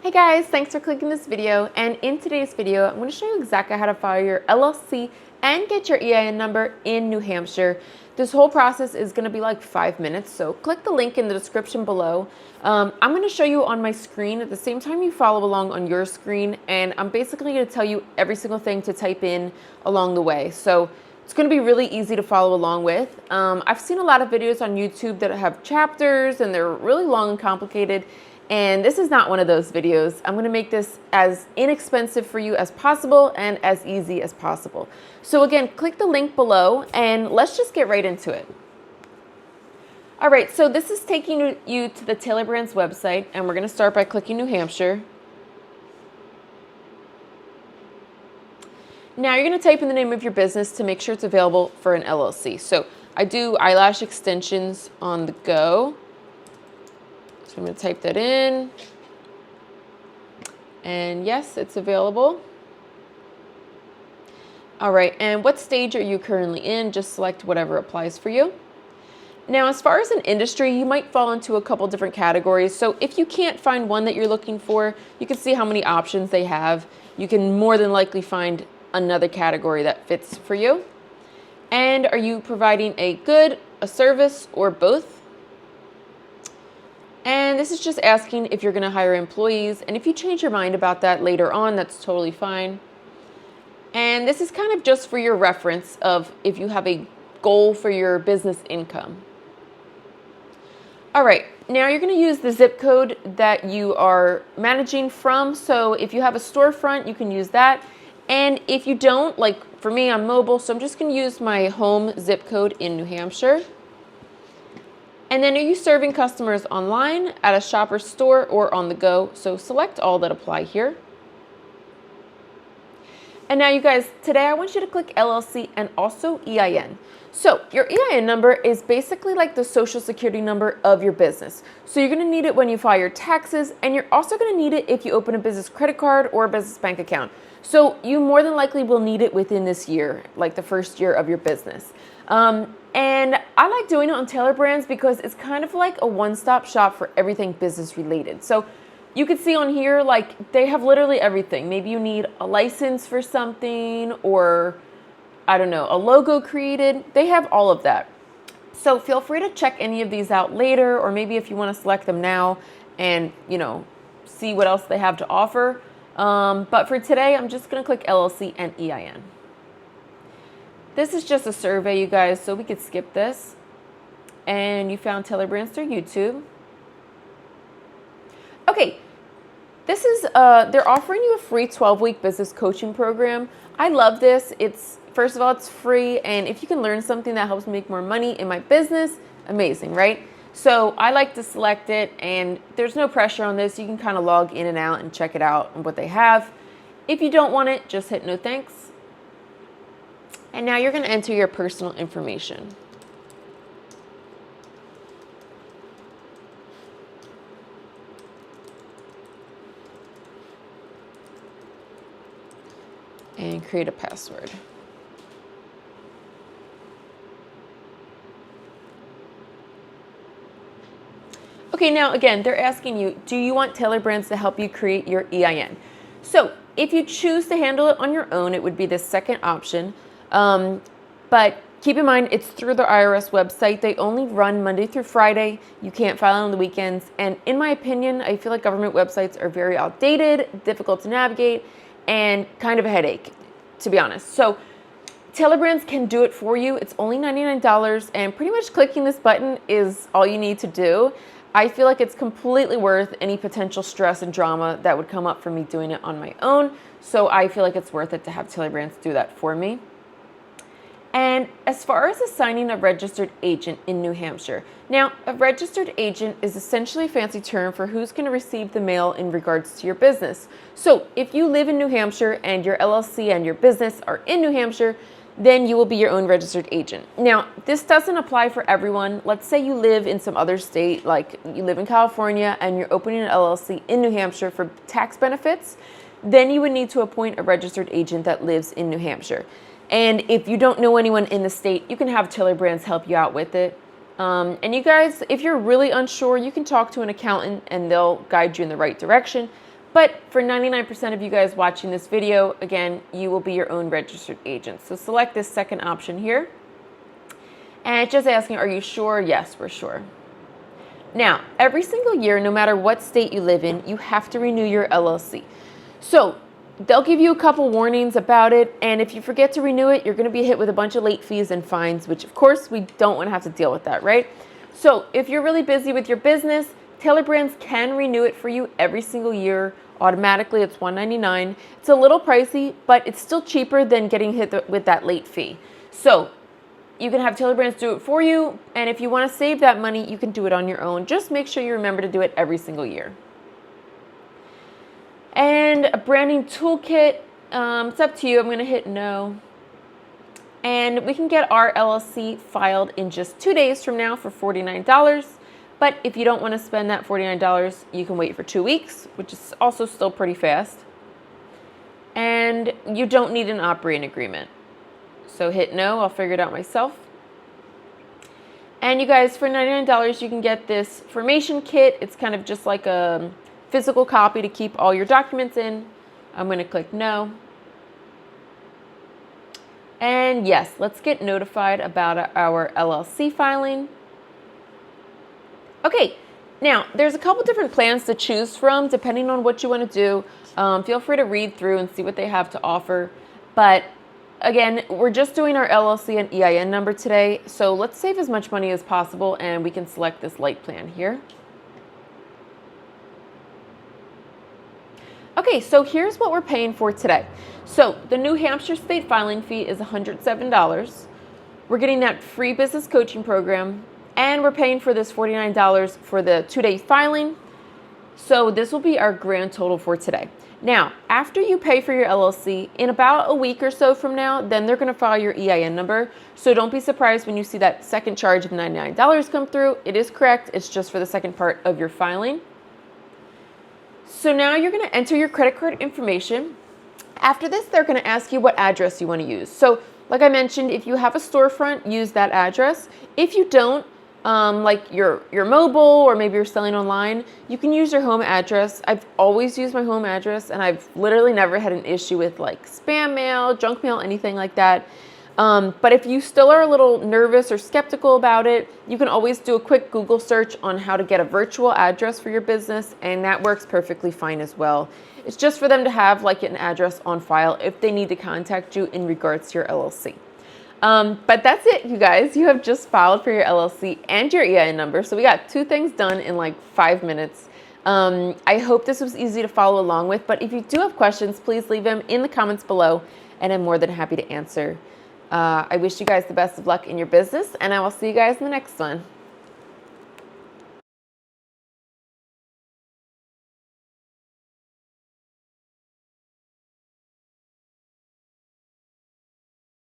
Hey guys, thanks for clicking this video, and in today's video I'm going to show you exactly how to file your LLC and get your EIN number in New Hampshire. This whole process is going to be like 5 minutes, so click the link in the description below. I'm going to show you on my screen at the same time you follow along on your screen, and I'm basically going to tell you every single thing to type in along the way. So it's going to be really easy to follow along with. I've seen a lot of videos on YouTube that have chapters and they're really long and complicated. And this is not one of those videos. I'm going to make this as inexpensive for you as possible and as easy as possible. So again, click the link below and let's just get right into it. All right, so this is taking you to the Taylor Brands website, and we're going to start by clicking New Hampshire. Now you're going to type in the name of your business to make sure it's available for an LLC. So I do eyelash extensions on the go. So I'm going to type that in, and yes, it's available. All right, and what stage are you currently in? Just select whatever applies for you. Now, as far as an industry, you might fall into a couple different categories. So if you can't find one that you're looking for, you can see how many options they have. You can more than likely find another category that fits for you. And are you providing a good, a service, or both? And this is just asking if you're going to hire employees, and if you change your mind about that later on, that's totally fine. And this is kind of just for your reference of if you have a goal for your business income. All right, now you're going to use the zip code that you are managing from. So if you have a storefront, you can use that. And if you don't, like for me, I'm mobile, so I'm just going to use my home zip code in New Hampshire. And then are you serving customers online, at a shopper store, or on the go? So select all that apply here. And now you guys, today I want you to click LLC and also EIN. So your EIN number is basically like the social security number of your business. So you're going to need it when you file your taxes, and you're also going to need it if you open a business credit card or a business bank account. So you more than likely will need it within this year, like the first year of your business. And I like doing it on Taylor Brands because it's kind of like a one-stop shop for everything business related. So you can see on here, like they have literally everything. Maybe you need a license for something, or I don't know, a logo created. They have all of that. So feel free to check any of these out later, or maybe if you want to select them now and, you know, see what else they have to offer. But for today, I'm just going to click LLC and EIN. This is just a survey, you guys, so we could skip this. And you found Taylor Brands through YouTube. Okay, this is, they're offering you a free 12-week business coaching program. I love this. First of all, it's free, and if you can learn something that helps me make more money in my business, amazing, right? So I like to select it, and there's no pressure on this. You can kind of log in and out and check it out and what they have. If you don't want it, just hit no thanks. And now you're going to enter your personal information. And create a password. Okay, now again, they're asking you, do you want Taylor Brands to help you create your EIN? So if you choose to handle it on your own, it would be the second option. But keep in mind, it's through the IRS website. They only run Monday through Friday. You can't file on the weekends. And in my opinion, I feel like government websites are very outdated, difficult to navigate, and kind of a headache, to be honest. So Taylor Brands can do it for you. It's only $99, and pretty much clicking this button is all you need to do. I feel like it's completely worth any potential stress and drama that would come up for me doing it on my own. So I feel like it's worth it to have Taylor Brands do that for me. And as far as assigning a registered agent in New Hampshire, now a registered agent is essentially a fancy term for who's going to receive the mail in regards to your business. So if you live in New Hampshire and your LLC and your business are in New Hampshire, then you will be your own registered agent. Now, this doesn't apply for everyone. Let's say you live in some other state, like you live in California and you're opening an LLC in New Hampshire for tax benefits, then you would need to appoint a registered agent that lives in New Hampshire. And if you don't know anyone in the state, you can have Taylor Brands help you out with it. And you guys, if you're really unsure, you can talk to an accountant and they'll guide you in the right direction. But for 99% of you guys watching this video, again, you will be your own registered agent. So select this second option here. And it's just asking, are you sure? Yes, we're sure. Now, every single year, no matter what state you live in, you have to renew your LLC. So they'll give you a couple warnings about it, and if you forget to renew it, you're going to be hit with a bunch of late fees and fines, which of course we don't want to have to deal with that, right? So if you're really busy with your business, Tabler Brands can renew it for you every single year. Automatically, it's $199. It's a little pricey, but it's still cheaper than getting hit with that late fee. So you can have Tabler Brands do it for you, and if you want to save that money, you can do it on your own. Just make sure you remember to do it every single year. And a branding toolkit, it's up to you. I'm going to hit no. And we can get our LLC filed in just 2 days from now for $49. But if you don't want to spend that $49, you can wait for 2 weeks, which is also still pretty fast. And you don't need an operating agreement. So hit no, I'll figure it out myself. And you guys, for $99, you can get this formation kit. It's kind of just like a physical copy to keep all your documents in. I'm going to click no. And yes, let's get notified about our LLC filing. Okay, now there's a couple different plans to choose from depending on what you want to do. Feel free to read through and see what they have to offer. But again, we're just doing our LLC and EIN number today, so let's save as much money as possible and we can select this light plan here. Okay, so here's what we're paying for today. So the New Hampshire state filing fee is $107. We're getting that free business coaching program, and we're paying for this $49 for the 2-day filing. So this will be our grand total for today. Now, after you pay for your LLC, in about a week or so from now, then they're going to file your EIN number. So don't be surprised when you see that second charge of $99 come through. It is correct. It's just for the second part of your filing. So now you're going to enter your credit card information. After this, they're going to ask you what address you want to use. So like I mentioned, if you have a storefront, use that address. If you don't, like your mobile, or maybe you're selling online, you can use your home address. I've always used my home address, and I've literally never had an issue with like spam mail, junk mail, anything like that. But if you still are a little nervous or skeptical about it, you can always do a quick Google search on how to get a virtual address for your business, and that works perfectly fine as well. It's just for them to have like an address on file if they need to contact you in regards to your LLC. But that's it, you guys. You have just filed for your LLC and your EIN number. So we got 2 things done in like 5 minutes. I hope this was easy to follow along with, but if you do have questions, please leave them in the comments below, and I'm more than happy to answer. I wish you guys the best of luck in your business, and I will see you guys in the next one.